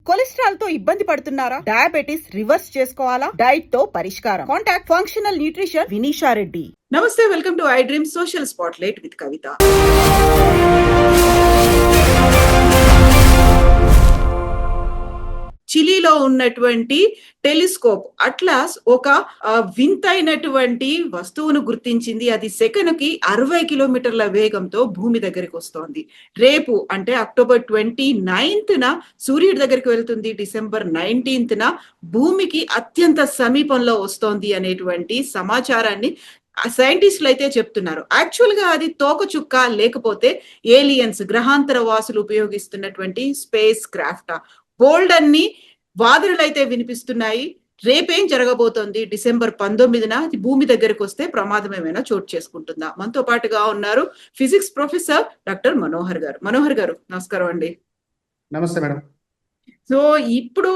Cholesterol తో ఇబ్బంది పడుతున్నారా? డయాబెటిస్ రివర్స్ చేసుకోవాలా? డైట్ తో పరిష్కారం. Contact functional nutrition Vinisha Reddy. నమస్తే, welcome to I Dream social spotlight with Kavitha. చిలీలో ఉన్నటువంటి టెలిస్కోప్ అట్లాస్ ఒక వింతైనటువంటి వస్తువును గుర్తించింది. అది సెకనుకి 60 కిలోమీటర్ల వేగంతో భూమి దగ్గరికి వస్తోంది. రేపు అంటే అక్టోబర్ 29న సూర్యుడి దగ్గరికి వెళ్తుంది. డిసెంబర్ 19న భూమికి అత్యంత సమీపంలో వస్తోంది అనేటువంటి సమాచారాన్ని సైంటిస్టులు అయితే చెప్తున్నారు. యాక్చువల్ గా అది తోకచుక్క లేకపోతే ఏలియన్స్, గ్రహాంతర వాసులు ఉపయోగిస్తున్నటువంటి స్పేస్ క్రాఫ్ట్. బోల్డ్ అన్ని వాదనలు అయితే వినిపిస్తున్నాయి. రేపేం జరగబోతోంది? డిసెంబర్ 19న భూమి దగ్గరకు వస్తే ప్రమాదం ఏమైనా చోటు చేసుకుంటుందా? మనతో పాటుగా ఉన్నారు ఫిజిక్స్ ప్రొఫెసర్ డాక్టర్ మనోహర్ గారు. మనోహర్ గారు, నమస్కారం అండి. నమస్తే మేడం. సో ఇప్పుడు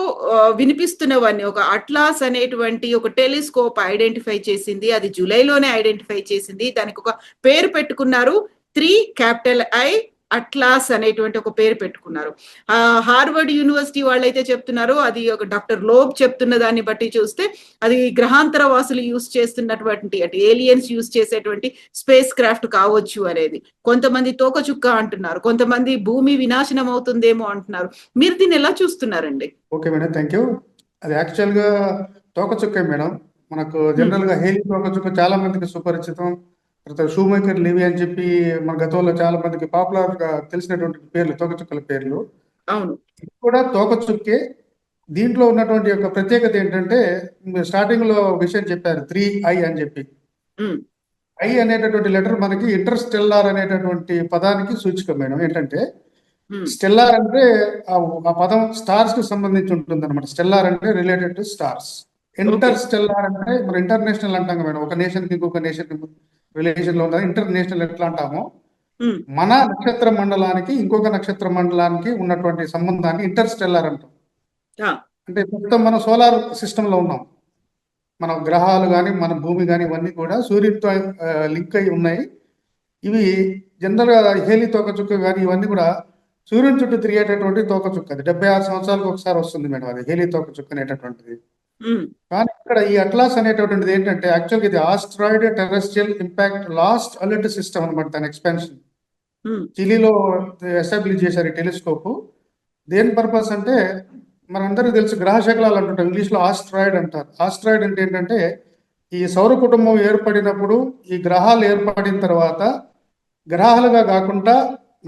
వినిపిస్తున్నవన్నీ, ఒక అట్లాస్ అనేటువంటి ఒక టెలిస్కోప్ ఐడెంటిఫై చేసింది. అది జూలైలోనే ఐడెంటిఫై చేసింది. దానికి ఒక పేరు పెట్టుకున్నారు, 3 అట్లాస్ అనేటువంటి ఒక పేరు పెట్టుకున్నారు. హార్వర్డ్ యూనివర్సిటీ వాళ్ళైతే చెప్తున్నారు, అది ఒక డాక్టర్ లోబ్ చెప్తున్న దాన్ని బట్టి చూస్తే అది గ్రహాంతర వాసులు యూజ్ చేస్తున్నటువంటి, అంటే ఏలియన్స్ యూజ్ చేసేటువంటి స్పేస్ క్రాఫ్ట్ కావచ్చు అనేది. కొంతమంది తోకచుక్క అంటున్నారు, కొంతమంది భూమి వినాశనం అవుతుందేమో అంటున్నారు. మీరు దీన్ని ఎలా చూస్తున్నారండి? Okay madam, thank you. అది యాక్చువల్ గా తోకచుక్కే మేడం. మనకు జనరల్ గా హేలీ తోకచుక్క చాలా మందికి సుపరిచితం. తర్వాత షూమేకర్ లివి అని చెప్పి మన గతంలో చాలా మందికి పాపులర్ గా తెలిసినటువంటి పేర్లు, తోకచుక్కల పేర్లు. అవును, ఇది కూడా తోకచుక్కే. దీంట్లో ఉన్నటువంటి యొక్క ప్రత్యేకత ఏంటంటే, స్టార్టింగ్ లో విషయం చెప్పారు 3I అని చెప్పి. ఐ అనేటటువంటి లెటర్ మనకి ఇంటర్స్టెల్లార్ అనేటటువంటి పదానికి సూచిక మేడం. ఏంటంటే స్టెల్లార్ అంటే ఆ పదం స్టార్స్ కు సంబంధించి ఉంటుంది అనమాట. స్టెల్లార్ అంటే related to stars. Inter stellar అంటే మనం ఇంటర్నేషనల్ అంటాం మేడం. ఒక నేషన్ కి ఇంకొక నేషన్ రిలేషన్ లో ఉన్నది ఇంటర్నేషనల్. ఎట్లా అంటామో, మన నక్షత్ర మండలానికి ఇంకొక నక్షత్ర మండలానికి ఉన్నటువంటి సంబంధాన్ని ఇంటర్స్టెల్లార్ అంటాం. అంటే ప్రస్తుతం మనం సోలార్ సిస్టమ్ లో ఉన్నాం. మన గ్రహాలు కానీ మన భూమి కానీ ఇవన్నీ కూడా సూర్యుడితో లింక్ అయి ఉన్నాయి. ఇవి జనరల్ గా హేలీ తోకచుక్క కానీ ఇవన్నీ కూడా సూర్యుని చుట్టూ తిరిగేటటువంటి తోకచుక్క. అది 76 సంవత్సరాలకు ఒకసారి వస్తుంది మేడం, అది హేలీ తోకచుక్క అనేటటువంటిది. కానీ ఇక్కడ ఈ అట్లాస్ అనేటటువంటిది ఏంటంటే, యాక్చువల్గా ఇది asteroid terrestrial impact last alert system అనమాట. దాని ఎక్స్పాన్షన్ చిలీలో ఎస్టాబ్లిష్ చేశారు ఈ టెలిస్కోప్. దేని పర్పస్ అంటే, మనందరికీ తెలుసు గ్రహ శకలాలు అంటుంటాం, ఇంగ్లీష్ లో ఆస్ట్రాయిడ్ అంటారు. ఆస్ట్రాయిడ్ అంటే ఏంటంటే, ఈ సౌర కుటుంబం ఏర్పడినప్పుడు, ఈ గ్రహాలు ఏర్పడిన తర్వాత గ్రహాలుగా కాకుండా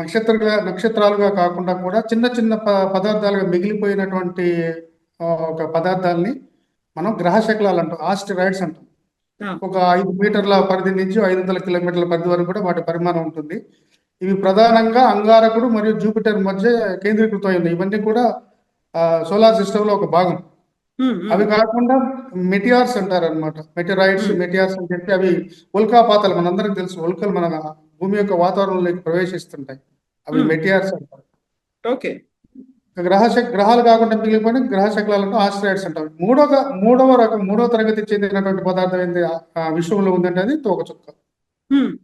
నక్షత్రాలుగా కాకుండా కూడా చిన్న చిన్న పదార్థాలుగా మిగిలిపోయినటువంటి ఒక పదార్థాలని మనం గ్రహ శకలాలు అంటాం, ఆస్టరాయిడ్స్ అంటాం. ఒక 5 మీటర్ల పరిధి నుంచి 500 కిలోమీటర్ల పరిధి వరకు కూడా వాటి పరిమాణం ఉంటుంది. ఇవి ప్రధానంగా అంగారకుడు మరియు జూపిటర్ మధ్య కేంద్రీకృతమై ఉన్నాయి. ఇవన్నీ కూడా సోలార్ సిస్టమ్ లో ఒక భాగం. అవి కాకుండా మెటియార్స్ అంటారు అనమాట. మెటియార్స్ అని చెప్పి అవి ఉల్కాపాతాలు. మనందరికి తెలుసు, ఉల్కలు మన భూమి యొక్క వాతావరణంలోకి ప్రవేశిస్తుంటాయి. అవి మెటియార్స్ అంటారు. ఓకే. గ్రహాలు కాకుండా మిగిలిపోయిన గ్రహ శకలాలను ఆస్ట్రాయిడ్స్ అంటారు. మూడవ తరగతి చెందినటువంటి పదార్థం ఏంటి విశ్వంలో ఉందంటే అది తోకచుక్క.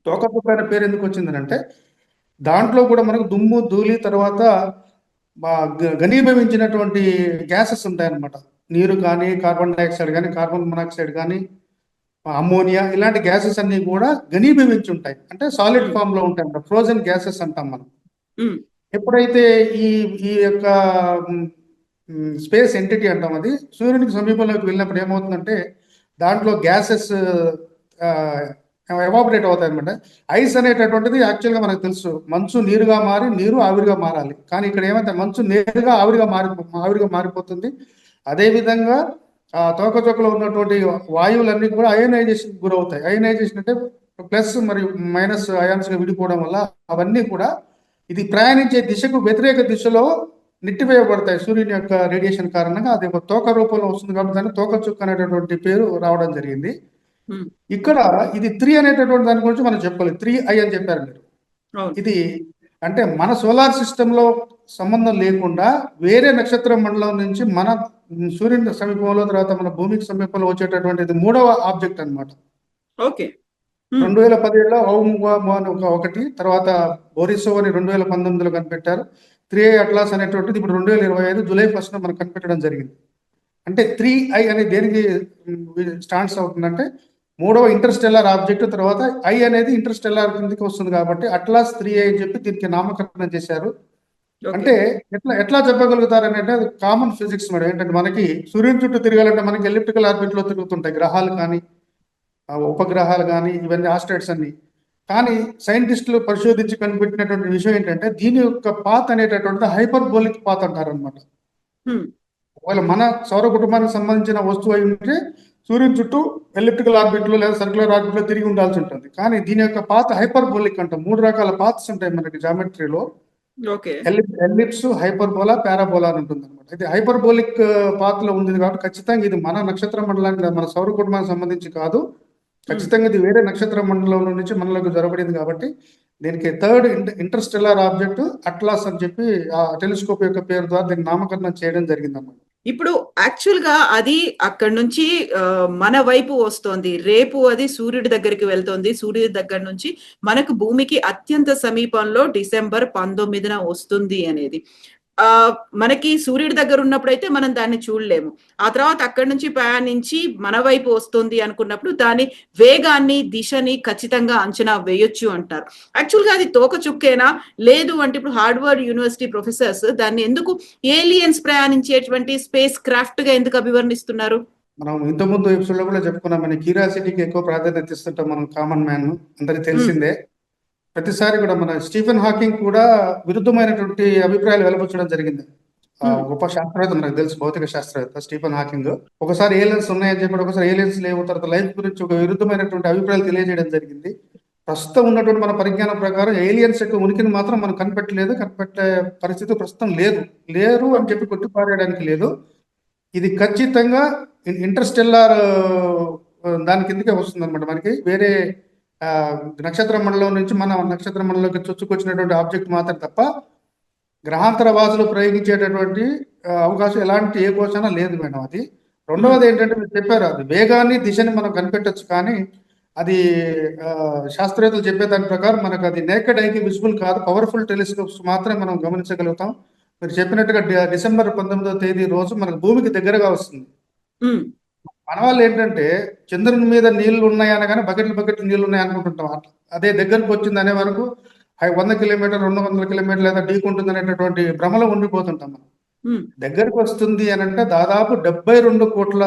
తోకచుక్క అనే పేరు ఎందుకు వచ్చిందంటే, దాంట్లో కూడా మనకు దుమ్ము, ధూళి, తర్వాత ఘనీభవించినటువంటి గ్యాసెస్ ఉంటాయన్నమాట. నీరు కానీ, కార్బన్ డైఆక్సైడ్ కానీ, కార్బన్ మొనాక్సైడ్ కానీ, అమ్మోనియా, ఇలాంటి గ్యాసెస్ అన్ని కూడా ఘనీభవించి ఉంటాయి. అంటే సాలిడ్ ఫామ్ లో ఉంటాయి అన్నమాట. ఫ్రోజన్ గ్యాసెస్ అంటాం మనం. ఎప్పుడైతే ఈ ఈ యొక్క స్పేస్ ఎంటిటీ అంటాం, అది సూర్యునికి సమీపంలోకి వెళ్ళినప్పుడు ఏమవుతుందంటే, దాంట్లో గ్యాసెస్ ఎవాపరేట్ అవుతాయి అనమాట. ఐస్ అనేటటువంటిది యాక్చువల్గా మనకు తెలుసు, మంచు నీరుగా మారి నీరు ఆవిరిగా మారాలి. కానీ ఇక్కడ ఏమైతే మంచు నేరుగా ఆవిరిగా మారిపోతుంది. అదేవిధంగా తోకచుక్కలో ఉన్నటువంటి వాయువులన్నీ కూడా అయోనైజేషన్ గురవుతాయి. అయోనైజేషన్ అంటే ప్లస్ మరియు మైనస్ అయాన్స్ గా విడిపోవడం వల్ల అవన్నీ కూడా ఇది ప్రయాణించే దిశకు వ్యతిరేక దిశలో నెట్టివేయబడతాయి సూర్యుని యొక్క రేడియేషన్ కారణంగా. అది ఒక తోక రూపంలో వస్తుంది కాబట్టి దాన్ని తోకచుక్క అనేటటువంటి పేరు రావడం జరిగింది. ఇక్కడ ఇది 3 అనేటటువంటి దాని గురించి మనం చెప్పుకోవాలి. 3I అని చెప్పారు మీరు. ఇది అంటే మన సోలార్ సిస్టమ్ లో సంబంధం లేకుండా వేరే నక్షత్ర మండలం నుంచి మన సూర్యుని సమీపంలో, తర్వాత మన భూమికి సమీపంలో వచ్చేటటువంటిది 3వ ఆబ్జెక్ట్ అనమాట. ఓకే. 2017లో ఒకటి, తర్వాత బోరిసోవ్ అని 2019లో కనిపెట్టారు. 3i అట్లాస్ అనేటువంటిది ఇప్పుడు 2025 జూలై 1 మనకు కనిపెట్టడం జరిగింది. అంటే 3i అనేది దేనికి స్టాండ్స్ అవుతుందంటే మూడవ ఇంటర్స్టెల్లార్ ఆబ్జెక్ట్, తర్వాత ఐ అనేది ఇంటర్స్టెల్లార్ కిందకి వస్తుంది కాబట్టి అట్లాస్ 3i అని చెప్పి దీనికి నామకరణం చేశారు. అంటే ఎట్లా చెప్పగలుగుతారు అంటే అది కామన్ ఫిజిక్స్ మేడం. ఏంటంటే మనకి సూర్యుని చుట్టూ తిరగాలంటే మనకి ఎలిప్టికల్ ఆర్బిట్ లో తిరుగుతుంటాయి గ్రహాలు కానీ ఉపగ్రహాలు కానీ ఇవన్నీ ఆస్ట్రాయిడ్స్ అన్ని. కానీ సైంటిస్టులు పరిశోధించి కనిపెట్టినటువంటి విషయం ఏంటంటే దీని యొక్క పాత్ అనేటటువంటిది హైపర్బోలిక్ పాత్ అంటారు అనమాట. ఒకవేళ మన సౌర కుటుంబానికి సంబంధించిన వస్తువు అయి ఉంటే సూర్యుని చుట్టూ ఎలిప్టికల్ ఆర్బిట్ లో లేదా సర్క్యులర్ ఆర్బిట్ లో తిరిగి ఉండాల్సి ఉంటుంది. కానీ దీని యొక్క పాత్ హైపర్బోలిక్ అంటాం. 3 రకాల పాత్స్ ఉంటాయి మనకి జామెట్రీలో. ఎలిప్స్, హైపర్బోలా, పారాబోలా అని ఉంటుంది అనమాట. ఇది హైపర్బోలిక్ పాత్ లో ఉంది కాబట్టి ఖచ్చితంగా ఇది మన నక్షత్ర మండలానికి, మన సౌర కుటుంబానికి సంబంధించి కాదు. ఖచ్చితంగా ఇది వేరే నక్షత్ర మండలంలో నుంచి మనలోకి జరగబడింది కాబట్టి దీనికి థర్డ్ ఇంటర్స్టెల్లార్ ఆబ్జెక్ట్ అట్లాస్ అని చెప్పి ఆ టెలిస్కోప్ యొక్క పేరు ద్వారా దీన్ని నామకరణం చేయడం జరిగింది అన్నమాట. ఇప్పుడు యాక్చువల్ గా అది అక్కడ నుంచి మన వైపు వస్తోంది. రేపు అది సూర్యుడి దగ్గరికి వెళ్తోంది. సూర్యుడి దగ్గర నుంచి మనకు భూమికి అత్యంత సమీపంలో డిసెంబర్ 19న వస్తుంది అనేది. మనకి సూర్యుడి దగ్గర ఉన్నప్పుడు అయితే మనం దాన్ని చూడలేము. ఆ తర్వాత అక్కడి నుంచి ప్రయాణించి మన వైపు వస్తుంది అనుకున్నప్పుడు దాని వేగాన్ని, దిశని ఖచ్చితంగా అంచనా వేయొచ్చు అంటారు. యాక్చువల్ గా అది తోక చుక్కేనా? లేదు అంటే ఇప్పుడు హార్వర్డ్ యూనివర్సిటీ ప్రొఫెసర్స్ దాన్ని ఎందుకు ఏలియన్స్ ప్రయాణించేటువంటి స్పేస్ క్రాఫ్ట్ గా ఎందుకు అభివర్ణిస్తున్నారు? మనం ఇంతకుముందు ఎపిసోడ్ లో కూడా చెప్పుకున్నాం, మన క్యూరియాసిటీకి ఎక్కువ ప్రాధాన్యత ఇస్తుంటాం మనం, కామన్ మ్యాన్, అందరికి తెలిసిందే. ప్రతిసారి కూడా మన స్టీఫెన్ హాకింగ్ కూడా విరుద్ధమైనటువంటి అభిప్రాయాలు వెలువచ్చడం జరిగింది. గొప్ప శాస్త్రవేత్త, మనకు తెలుసు, భౌతిక శాస్త్రవేత్త స్టీఫెన్ హాకింగ్. ఒకసారి ఏలియన్స్ ఉన్నాయని చెప్పి, ఒకసారి ఏలియన్స్ లేవు, తర్వాత లైఫ్ గురించి ఒక విరుద్ధమైనటువంటి అభిప్రాయాలు తెలియజేయడం జరిగింది. ప్రస్తుతం ఉన్నటువంటి మన పరిజ్ఞానం ప్రకారం ఏలియన్స్ యొక్క ఉనికిని మాత్రం మనం కనిపెట్టే పరిస్థితి ప్రస్తుతం లేరు అని చెప్పి కొట్టిపారేయడానికి లేదు. ఇది ఖచ్చితంగా ఇంటర్స్టెల్లార్ దాని కిందకే వస్తుంది అనమాట. మనకి వేరే నక్షత్ర మండలం నుంచి మన నక్షత్ర మండలంలోకి చొచ్చుకొచ్చినటువంటి ఆబ్జెక్ట్ మాత్రం తప్ప గ్రహాంతర వాసులు ప్రయోగించేటటువంటి అవకాశం ఎలాంటి ఏ కోశాన లేదు మేడం. అది రెండవది ఏంటంటే మీరు చెప్పారు, అది వేగాన్ని, దిశని మనం కనిపెట్టచ్చు, కానీ అది శాస్త్రవేత్తలు చెప్పే దాని ప్రకారం మనకు అది నేకెడ్ ఐకి విజిబుల్ కాదు. పవర్ఫుల్ టెలిస్కోప్స్ మాత్రమే మనం గమనించగలుగుతాం. మీరు చెప్పినట్టుగా డిసెంబర్ 19వ తేదీ రోజు మనకు భూమికి దగ్గరగా వస్తుంది. మన వాళ్ళు ఏంటంటే చంద్రుని మీద నీళ్లు ఉన్నాయి అనగానే బకెట్లు నీళ్లు ఉన్నాయి అనుకుంటుంటాం. అదే దగ్గరకు వచ్చింది అనే వరకు 100 కిలోమీటర్ 200 కిలోమీటర్ లేదా ఢీకుంటుంది అనేటటువంటి భ్రమలో ఉండిపోతుంటాం మనం. దగ్గరకు వస్తుంది అని అంటే దాదాపు 72 కోట్ల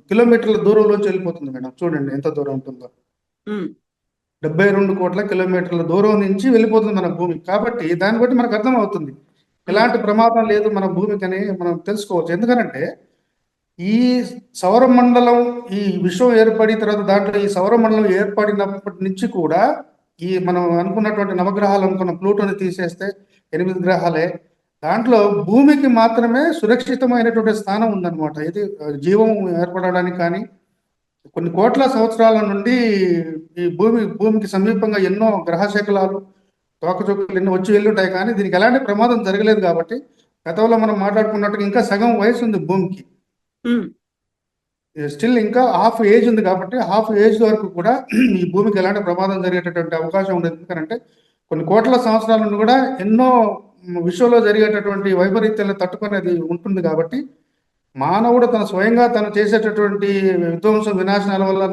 కిలోమీటర్ల దూరంలోంచి వెళ్ళిపోతుంది మేడం. చూడండి ఎంత దూరం ఉంటుందో. 72 కోట్ల కిలోమీటర్ల దూరం నుంచి వెళ్ళిపోతుంది మన భూమి. కాబట్టి దాన్ని బట్టి మనకు అర్థం అవుతుంది ఎలాంటి ప్రమాదం లేదు మన భూమికి అని మనం తెలుసుకోవచ్చు. ఎందుకనంటే ఈ సౌరమండలం, ఈ విశ్వం ఏర్పడిన తర్వాత దాంట్లో ఈ సౌరమండలం ఏర్పడినప్పటి నుంచి కూడా ఈ మనం అనుకున్నటువంటి నవగ్రహాలు అనుకున్న ప్లూటోని తీసేస్తే 8 గ్రహాలే, దాంట్లో భూమికి మాత్రమే సురక్షితమైనటువంటి స్థానం ఉందన్నమాట. ఇది జీవం ఏర్పడడానికి కానీ కొన్ని కోట్ల సంవత్సరాల నుండి ఈ భూమికి సమీపంగా ఎన్నో గ్రహశకలాలు, తోకచుక్కలు ఎన్నో వచ్చి వెళ్ళుంటాయి, కానీ దీనికి ఎలాంటి ప్రమాదం జరగలేదు. కాబట్టి గతంలో మనం మాట్లాడుకున్నట్టుగా ఇంకా సగం వయసు ఉంది భూమికి, స్టిల్ ఇంకా హాఫ్ ఏజ్ ఉంది. కాబట్టి హాఫ్ ఏజ్ వరకు కూడా ఈ భూమికి ఎలాంటి ప్రమాదం జరిగేటటువంటి అవకాశం ఉండదు. ఎందుకంటే కొన్ని కోట్ల సంవత్సరాల నుండి కూడా ఎన్నో విశ్వంలో జరిగేటటువంటి వైపరీత్యాలను తట్టుకునేది ఉంటుంది. కాబట్టి మానవుడు తన స్వయంగా తను చేసేటటువంటి విధ్వంసం, వినాశనాల వల్ల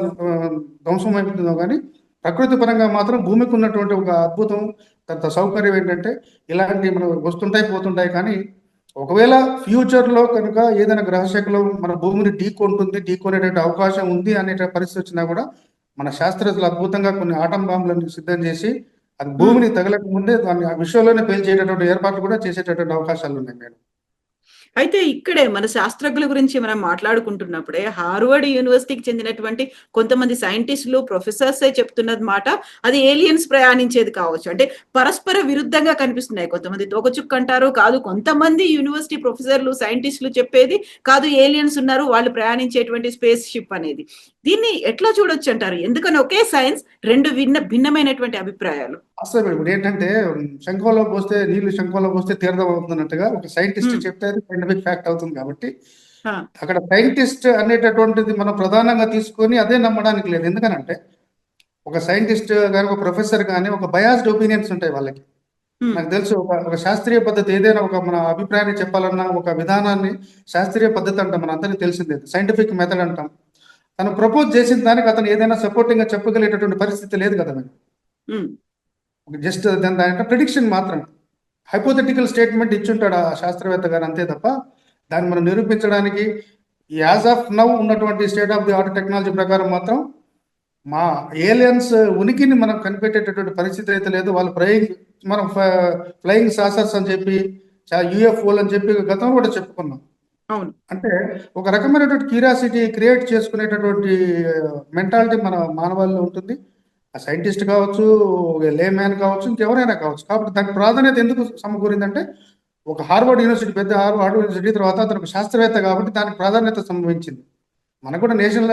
ధ్వంసం అయిపోతుందో కానీ ప్రకృతి పరంగా మాత్రం భూమికి ఉన్నటువంటి ఒక అద్భుతం, తన సౌకర్యం ఏంటంటే ఇలాంటి మనం వస్తుంటాయి పోతుంటాయి. కానీ ఒకవేళ ఫ్యూచర్ లో కనుక ఏదైనా గ్రహశాఖలో మన భూమిని ఢీకొనేటువంటి అవకాశం ఉంది అనే పరిస్థితి వచ్చినా కూడా మన శాస్త్రజ్ఞులు అద్భుతంగా కొన్ని ఆటం బాంబులను సిద్ధం చేసి అది భూమిని తగలక ముందే దాన్ని ఆ విశ్వంలోనే పేల్చేటటువంటి ఏర్పాట్లు కూడా చేసేటటువంటి అవకాశాలు ఉన్నాయి మేడం. అయితే ఇక్కడే మన శాస్త్రజ్ఞుల గురించి మనం మాట్లాడుకుంటున్నప్పుడే హార్వర్డ్ యూనివర్సిటీకి చెందినటువంటి కొంతమంది సైంటిస్టులు, ప్రొఫెసర్సే చెప్తున్నది మాట, అది ఏలియన్స్ ప్రయాణించేది కావచ్చు. అంటే పరస్పర విరుద్ధంగా కనిపిస్తున్నాయి. కొంతమంది తోకచుక్క అంటారు, కాదు కొంతమంది యూనివర్సిటీ ప్రొఫెసర్లు, సైంటిస్టులు చెప్పేది కాదు ఏలియన్స్ ఉన్నారు, వాళ్ళు ప్రయాణించేటువంటి స్పేస్ షిప్ అనేది. దీన్ని ఎట్లా చూడొచ్చు అంటారు? ఎందుకని ఒకే సైన్స్ రెండు భిన్నమైనటువంటి అభిప్రాయాలు. అసలు ఇప్పుడు ఏంటంటే శంఖంలో పోస్తే నీళ్లు శంఖంలో పోస్తే తీర్థం అవుతున్నట్టుగా ఒక సైంటిస్ట్ చెప్తే అది సైంటిఫిక్ ఫ్యాక్ట్ అవుతుంది. కాబట్టి అక్కడ సైంటిస్ట్ అనేటటువంటిది మనం ప్రధానంగా తీసుకొని అదే నమ్మడానికి లేదు. ఎందుకనంటే ఒక సైంటిస్ట్ కానీ ఒక ప్రొఫెసర్ కానీ ఒక బయాస్డ్ ఒపీనియన్స్ ఉంటాయి వాళ్ళకి. నాకు తెలుసు ఒక శాస్త్రీయ పద్ధతి ఏదైనా ఒక మన అభిప్రాయాన్ని చెప్పాలన్నా ఒక విధానాన్ని శాస్త్రీయ పద్ధతి అంటాం, మన అందరికీ తెలిసిందే, సైంటిఫిక్ మెథడ్ అంటాం. తను ప్రపోజ్ చేసిన దానికి అతను ఏదైనా సపోర్టింగ్ గా చెప్పగలిగేటటువంటి పరిస్థితి లేదు కదా మేడం. జస్ట్ దాని ప్రిడిక్షన్ మాత్రమే, హైపోథెటికల్ స్టేట్మెంట్ ఇచ్చుంటాడు ఆ శాస్త్రవేత్త గారు, అంతే తప్ప దాన్ని మనం నిరూపించడానికి యాజ్ ఆఫ్ నౌ ఉన్నటువంటి state of the art technology ప్రకారం మాత్రం మా ఏలియన్స్ ఉనికిని మనం కనిపెట్టేటటువంటి పరిస్థితి అయితే లేదు. వాళ్ళు మనం ఫ్లయింగ్ సాసర్స్ అని చెప్పి యూఎఫ్ఓలు అని చెప్పి గతంలో కూడా చెప్పుకున్నాం. అంటే ఒక రకమైనటువంటి క్యూరియాసిటీ క్రియేట్ చేసుకునేటటువంటి మెంటాలిటీ మన మానవాళిలో ఉంటుంది. ఆ సైంటిస్ట్ కావచ్చు, లే మ్యాన్ కావచ్చు, ఇంకెవరైనా కావచ్చు. కాబట్టి దానికి ప్రాధాన్యత ఎందుకు సమకూరిందంటే ఒక హార్వర్డ్ యూనివర్సిటీ, పెద్ద హార్వర్డ్ యూనివర్సిటీ తర్వాత అతను ఒక శాస్త్రవేత్త కాబట్టి దానికి ప్రాధాన్యత సంభవించింది. మనకు కూడా నేషనల్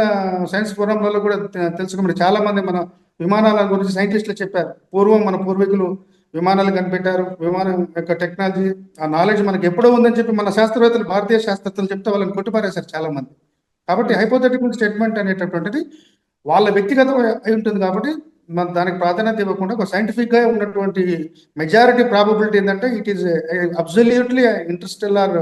సైన్స్ ఫోరంలలో కూడా తెలుసుకోమని చాలా మంది మన విమానాల గురించి సైంటిస్టులు చెప్పారు. పూర్వం మన పూర్వీకులు విమానాలు కనిపెట్టారు, విమానం యొక్క టెక్నాలజీ ఆ నాలెడ్జ్ మనకి ఎప్పుడో ఉందని చెప్పి మన శాస్త్రవేత్తలు, భారతీయ శాస్త్రవేత్తలు చెప్తే వాళ్ళని కొట్టిపారేశారు చాలా మంది. కాబట్టి హైపోథెటికల్ స్టేట్మెంట్ అనేటటువంటిది వాళ్ళ వ్యక్తిగతం అయి ఉంటుంది. కాబట్టి మన దానికి ప్రాధాన్యత ఇవ్వకుండా ఒక సైంటిఫిక్ గా ఉన్నటువంటి మెజారిటీ ప్రాబబిలిటీ ఏంటంటే it is absolutely Interstellar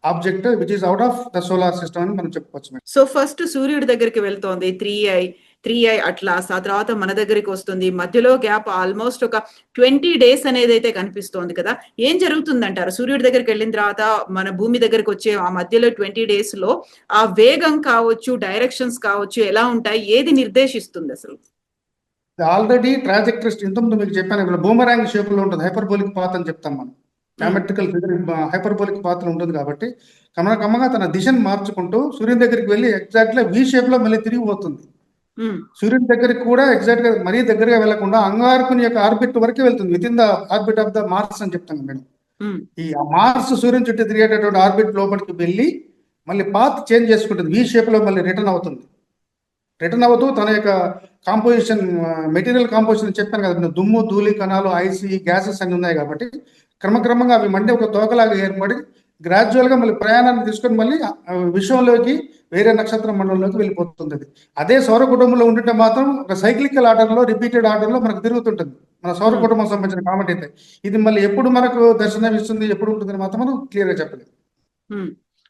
object which is out of the solar system అని మనం చెప్పుకోవచ్చు. సో ఫస్ట్ సూర్యుడి దగ్గరికి వెళ్తోంది 3i అట్లాస్, ఆ తర్వాత మన దగ్గరికి వస్తుంది. మధ్యలో గ్యాప్ ఆల్మోస్ట్ ఒక 20 days అనేది అయితే కనిపిస్తోంది కదా. ఏం జరుగుతుందంటారు సూర్యుడి దగ్గరికి వెళ్ళిన తర్వాత మన భూమి దగ్గరికి వచ్చే ఆ మధ్యలో 20 days లో ఆ వేగం కావచ్చు, డైరెక్షన్స్ కావచ్చు ఎలా ఉంటాయి, ఏది నిర్దేశిస్తుంది అసలు? ఆల్రెడీ ట్రాజెక్టరీ ఇంతకుముందు మీకు చెప్పాను, బూమరాంగ్ షేప్ లో ఉంటుంది, హైపర్బోలిక్ పాత్ అని చెప్తాం మనం. జామెట్రికల్ ఫిగర్ హైపర్బోలిక్ పాత్ర ఉంటుంది కాబట్టి క్రమక్రమంగా తన దిశను మార్చుకుంటూ సూర్యుని దగ్గరికి వెళ్ళి ఎగ్జాక్ట్ గా వి షేప్ లో మళ్ళీ తిరిగి పోతుంది. సూర్యుని దగ్గరికి కూడా ఎగ్జాక్ట్ గా మరీ దగ్గరగా వెళ్లకుండా అంగారకుని యొక్క ఆర్బిట్ వరకు వెళ్తుంది, within the orbit of the Mars అని చెప్తాం మేడం. ఈ మార్స్ సూర్యుని చుట్టూ తిరిగేటటువంటి ఆర్బిట్ లోపలికి వెళ్ళి మళ్ళీ పాత్ చేంజ్ చేసుకుంటుంది, వి షేప్ లో మళ్ళీ రిటర్న్ అవుతూ తన యొక్క కాంపోజిషన్, మెటీరియల్ కాంపోజిషన్ చెప్పాను కదా, దుమ్ము, ధూళి కణాలు, ఐసీ, గ్యాసెస్ అన్ని ఉన్నాయి కాబట్టి క్రమక్రమంగా అవి మండే ఒక తోకలాగా ఏర్పడి గ్రాడ్యువల్ గా మళ్ళీ ప్రయాణాన్ని తీసుకొని మళ్ళీ విశ్వంలోకి, వేరే నక్షత్ర మండలంలోకి వెళ్ళిపోతుంది. అదే సౌర కుటుంబంలో ఉంటుంటే మాత్రం ఒక సైక్లికల్ ఆర్డర్ లో, రిపీటెడ్ ఆర్డర్ లో మనకు తిరుగుతుంటుంది మన సౌర కుటుంబం సంబంధించిన కామెంట్ అయితే. ఇది మళ్ళీ ఎప్పుడు మనకు దర్శనం ఇస్తుంది, ఎప్పుడు ఉంటుందని మాత్రం మనం క్లియర్ గా చెప్పలేదు.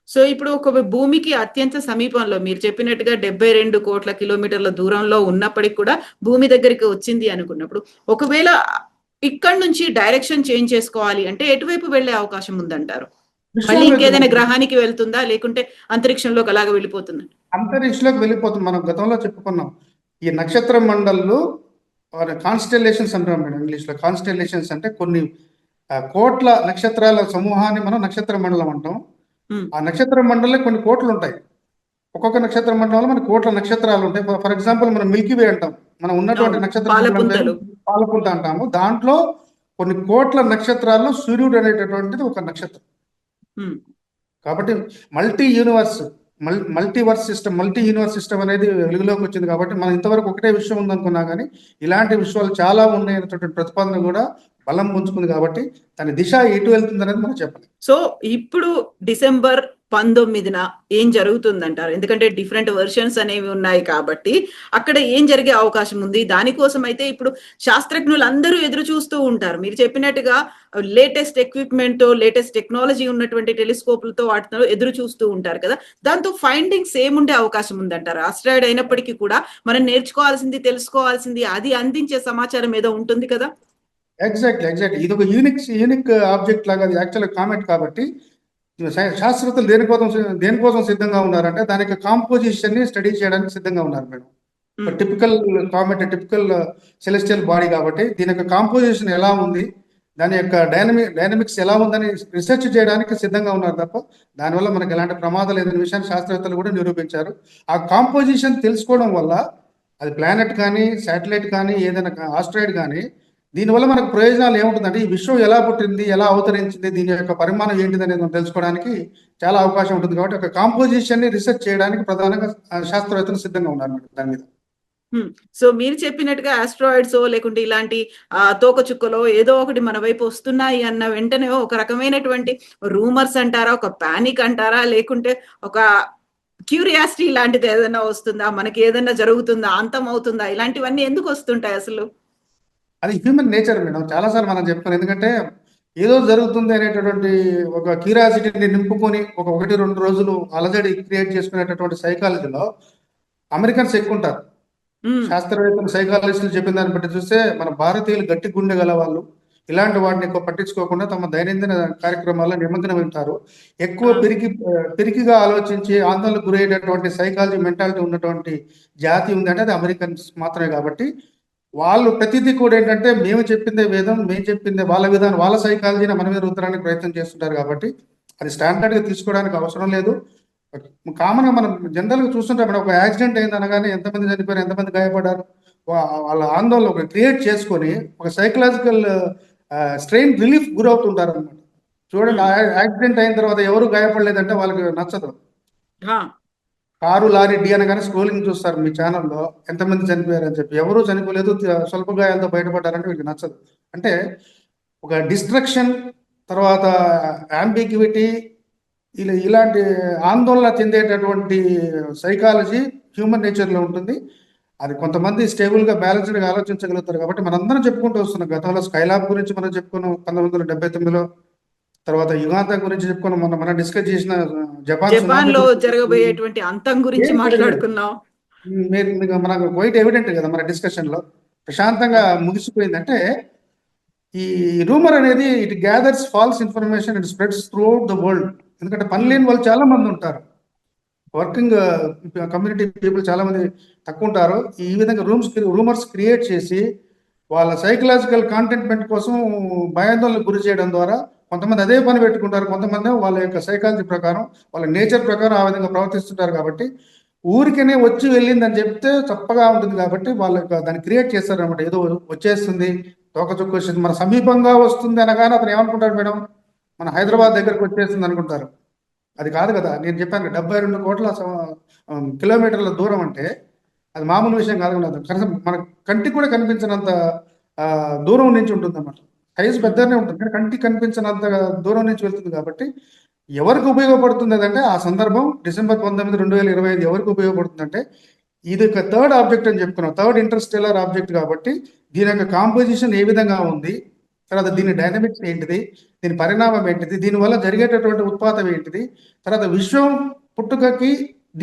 సో ఇప్పుడు ఒక భూమికి అత్యంత సమీపంలో మీరు చెప్పినట్టుగా 72 కోట్ల కిలోమీటర్ల దూరంలో ఉన్నప్పటికీ కూడా భూమి దగ్గరికి వచ్చింది అనుకున్నప్పుడు, ఒకవేళ ఇక్కడ నుంచి డైరెక్షన్ చేంజ్ చేసుకోవాలి అంటే ఎటువైపు వెళ్లే అవకాశం ఉందంటారు? మళ్ళీ ఇంకేదైనా గ్రహానికి వెళ్తుందా, లేకుంటే అంతరిక్షంలోకి అలాగ వెళ్ళిపోతుందా? అంతరిక్షంలోకి వెళ్ళిపోతుంది. మనం గతంలో చెప్పుకున్నాం, ఈ నక్షత్ర మండళ్ళు కాన్స్టెల్లేషన్స్ అంటాం మేడం ఇంగ్లీష్ లో. కాన్స్టెల్లేషన్స్ అంటే కొన్ని కోట్ల నక్షత్రాల సమూహాన్ని మనం నక్షత్ర మండలం అంటాం. ఆ నక్షత్ర మండలంలో కొన్ని కోట్లు ఉంటాయి. ఒక్కొక్క నక్షత్ర మండలంలో మనకి కోట్ల నక్షత్రాలు ఉంటాయి. ఫర్ ఎగ్జాంపుల్ మనం మిల్కీ వే అంటాం, మనం ఉన్నటువంటి నక్షత్ర పాలపుంత అంటాము. దాంట్లో కొన్ని కోట్ల నక్షత్రాల్లో సూర్యుడు అనేటటువంటిది ఒక నక్షత్రం. కాబట్టి మల్టీవర్స్ సిస్టమ్ అనేది వెలుగులోకి వచ్చింది. కాబట్టి మనం ఇంతవరకు ఒకటే విషయం ఉందనుకున్నా కానీ ఇలాంటి విషయాలు చాలా ఉన్నాయనేటువంటి ప్రతిపాదన కూడా బలం పుంజుకుంది. కాబట్టి దాని దిశ ఎటు వెళ్తుంది అనేది మనం చెప్పాలి. సో ఇప్పుడు December 19న ఏం జరుగుతుందంటారు? ఎందుకంటే డిఫరెంట్ వెర్షన్స్ అనేవి ఉన్నాయి కాబట్టి అక్కడ ఏం జరిగే అవకాశం ఉంది? దానికోసం అయితే ఇప్పుడు శాస్త్రజ్ఞులు అందరూ ఎదురు చూస్తూ ఉంటారు. మీరు చెప్పినట్టుగా లేటెస్ట్ ఎక్విప్మెంట్ తో, లేటెస్ట్ టెక్నాలజీ ఉన్నటువంటి టెలిస్కోప్లతో వాటితో ఎదురు చూస్తూ ఉంటారు కదా. దాంతో ఫైండింగ్స్ ఏముండే అవకాశం ఉందంటారు? ఆస్ట్రాయిడ్ అయినప్పటికీ కూడా మనం నేర్చుకోవాల్సింది, తెలుసుకోవాల్సింది, అది అందించే సమాచారం ఏదో ఉంటుంది కదా. ఎగ్జాక్ట్లీ ఇది ఒక యూనిక్ ఆబ్జెక్ట్ లాగా, అది యాక్చువల్ కామెట్. కాబట్టి శాస్త్రవేత్తలు దేనికోసం సిద్ధంగా ఉన్నారంటే దాని యొక్క కాంపోజిషన్ ని స్టడీ చేయడానికి సిద్ధంగా ఉన్నారు madam. Typical comet, typical celestial body కాబట్టి దీని యొక్క కాంపోజిషన్ ఎలా ఉంది, దాని యొక్క డైనమిక్స్ ఎలా ఉందని రీసెర్చ్ చేయడానికి సిద్ధంగా ఉన్నారు తప్ప దానివల్ల మనకి ఎలాంటి ప్రమాదం లేదనే విషయాన్ని శాస్త్రవేత్తలు కూడా నిరూపించారు. ఆ కాంపోజిషన్ తెలుసుకోవడం వల్ల అది ప్లానెట్ కానీ, శాటిలైట్ కానీ, ఏదైనా ఆస్ట్రాయిడ్ కానీ, దీనివల్ల మనకు ప్రయోజనాలు ఏముంటుందంటే ఈ విశ్వం ఎలా పుట్టింది, ఎలా అవతరించింది, దీని యొక్క పరిమాణం ఏంటిది అనేది మనం తెలుసుకోవడానికి చాలా అవకాశం ఉంటుంది. కాబట్టి ఒక కాంపోజిషన్ ని రీసెర్చ్ చేయడానికి ప్రధానంగా శాస్త్రవేత్తలు సిద్ధంగా ఉన్నారు దాని మీద. సో మీరు చెప్పినట్టుగా ఆస్ట్రాయిడ్స్ లేకుంటే ఇలాంటి తోకచుక్కలో ఏదో ఒకటి మన వైపు వస్తున్నాయి అన్న వెంటనే ఒక రకమైనటువంటి రూమర్స్ అంటారా, ఒక పానిక్ అంటారా, లేకుంటే ఒక క్యూరియాసిటీ లాంటిది ఏదైనా వస్తుందా, మనకి ఏదైనా జరుగుతుందా, అంతం అవుతుందా, ఇలాంటివన్నీ ఎందుకు వస్తుంటాయి అసలు? అది హ్యూమన్ నేచర్ మేడం. చాలాసార్లు మనం చెప్పుకోను. ఎందుకంటే ఏదో జరుగుతుంది అనేటటువంటి ఒక క్యూరియాసిటీని నింపుకొని ఒక 1-2 రోజులు అలజడి క్రియేట్ చేసుకునేటటువంటి సైకాలజీలో అమెరికన్స్ ఎక్కువ ఉంటారు. ఉమ్, శాస్త్రవేత్తలు సైకాలజిస్టులు చెప్పిన దాన్ని బట్టి చూస్తే మన భారతీయులు గట్టి గుండె గల వాళ్ళు. ఇలాంటి వాటిని ఎక్కువ పట్టించుకోకుండా తమ దైనందిన కార్యక్రమాల్లో నిమగ్నం ఉంటారు. ఎక్కువ ఆ, పిరికిగా ఆలోచించి ఆందోళనకు గురయ్యేటటువంటి సైకాలజీ మెంటాలిటీ ఉన్నటువంటి జాతి ఉందంటే అది అమెరికన్స్ మాత్రమే. కాబట్టి వాళ్ళు ప్రతిదీ కూడా ఏంటంటే మేము చెప్పిందే వేదం, మేము చెప్పిందే వాళ్ళ విధానం, వాళ్ళ సైకాలజీని మన మీద రుద్దడానికి ప్రయత్నం చేస్తుంటారు. కాబట్టి అది స్టాండర్డ్ గా తీసుకోవడానికి అవసరం లేదు. కామన్ గా మనం జనరల్ గా చూస్తుంటాం మేడం. ఒక యాక్సిడెంట్ అయింది అనగానే ఎంతమంది చనిపోయారు, ఎంతమంది గాయపడ్డారు, వాళ్ళ ఆందోళన ఒక క్రియేట్ చేసుకొని ఒక సైకలాజికల్ స్ట్రెయిన్ రిలీఫ్ గురవుతుంటారు అనమాట. చూడండి, ఉమ్, యాక్సిడెంట్ అయిన తర్వాత ఎవరు గాయపడలేదంటే వాళ్ళకి నచ్చదు. ఆ, కారు లారీ డి అనగానే స్క్రోలింగ్ చూస్తారు మీ ఛానల్లో, ఎంతమంది చనిపోయారు అని చెప్పి. ఎవరు చనిపోలేదు, స్వల్ప గాయాలతో బయటపడ్డారంటే వీళ్ళకి నచ్చదు. అంటే ఒక డిస్ట్రక్షన్, తర్వాత అంబిగ్విటీ, ఇలాంటి ఆందోళన చెందేటటువంటి సైకాలజీ హ్యూమన్ నేచర్లో ఉంటుంది. అది కొంతమంది స్టేబుల్గా బ్యాలెన్స్డ్గా ఆలోచించగలుగుతారు. కాబట్టి మనందరం చెప్పుకుంటూ వస్తున్నాం. గతంలో స్కైలాబ్ గురించి మనం చెప్పుకున్నాం 1979లో. తర్వాత యుగాంతం గురించి చెప్పుకున్నాం. మనం డిస్కస్ చేసిన జపాన్ జపాన్ సునామీ లో గురించి చెప్పుకున్నాం. జరగబోయేటువంటి అంతం గురించి ఏం జరగలేదు. మాట్లాడుకున్నాం. మీకు మనకు క్వైట్ ఎవిడెంట్ కదా మన డిస్కషన్ లో. ప్రశాంతంగా ముగిసిపోయిందంటే ఈ రూమర్ అనేది it gathers false information and spreads through out the world. ఎందుకంటే పని లేని వాళ్ళు చాలా మంది ఉంటారు. వర్కింగ్ కమ్యూనిటీ పీపుల్ చాలా మంది తక్కువ ఉంటారు. ఈ విధంగా రూమర్స్ క్రియేట్ చేసి వాళ్ళ సైకలాజికల్ కాంటెంట్మెంట్ కోసం భయాందోళనకు గురి చేయడం ద్వారా కొంతమంది అదే పని పెట్టుకుంటారు. కొంతమంది వాళ్ళ యొక్క సైకాలజీ ప్రకారం, వాళ్ళ నేచర్ ప్రకారం ఆ విధంగా ప్రవర్తిస్తుంటారు. కాబట్టి ఊరికనే వచ్చి వెళ్ళిందని చెప్తే తప్పగా ఉంటుంది. కాబట్టి వాళ్ళ దాన్ని క్రియేట్ చేస్తారనమాట. ఏదో వచ్చేస్తుంది, తోకచుక్క వచ్చింది, మన సమీపంగా వస్తుంది అనగానే అతను ఏమనుకుంటాడు మేడం, మన హైదరాబాద్ దగ్గరకు వచ్చేస్తుంది అనుకుంటారు. అది కాదు కదా. నేను చెప్పాను 72 కోట్ల కిలోమీటర్ల దూరం అంటే అది మామూలు విషయం కాదు కదా. కనీసం మన కంటికి కూడా కనిపించినంత దూరం నుంచి ఉంటుంది అన్నమాట. సైజు పెద్దనే ఉంటుంది కానీ కంటికి కనిపించినంత దూరం నుంచి వెళ్తుంది. కాబట్టి ఎవరికి ఉపయోగపడుతుంది అంటే ఆ సందర్భం డిసెంబర్ 19, 2025 ఎవరికి ఉపయోగపడుతుందంటే ఇది ఒక థర్డ్ ఆబ్జెక్ట్ అని చెప్పుకున్నాం. Third Interstellar object. కాబట్టి దీని యొక్క కాంపోజిషన్ ఏ విధంగా ఉంది, తర్వాత దీని డైనమిక్స్ ఏంటిది, దీని పరిణామం ఏంటిది, దీనివల్ల జరిగేటటువంటి ఉత్పాతం ఏంటిది, తర్వాత విశ్వం పుట్టుకకి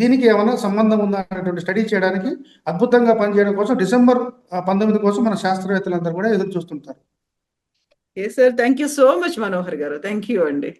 దీనికి ఏమైనా సంబంధం ఉందా అనేటువంటి స్టడీ చేయడానికి అద్భుతంగా పనిచేయడం కోసం డిసెంబర్ 19 కోసం మన శాస్త్రవేత్తలందరూ కూడా ఎదురు చూస్తుంటారు. ఏ sir, thank you so much Manohar garu. Thank you అండి.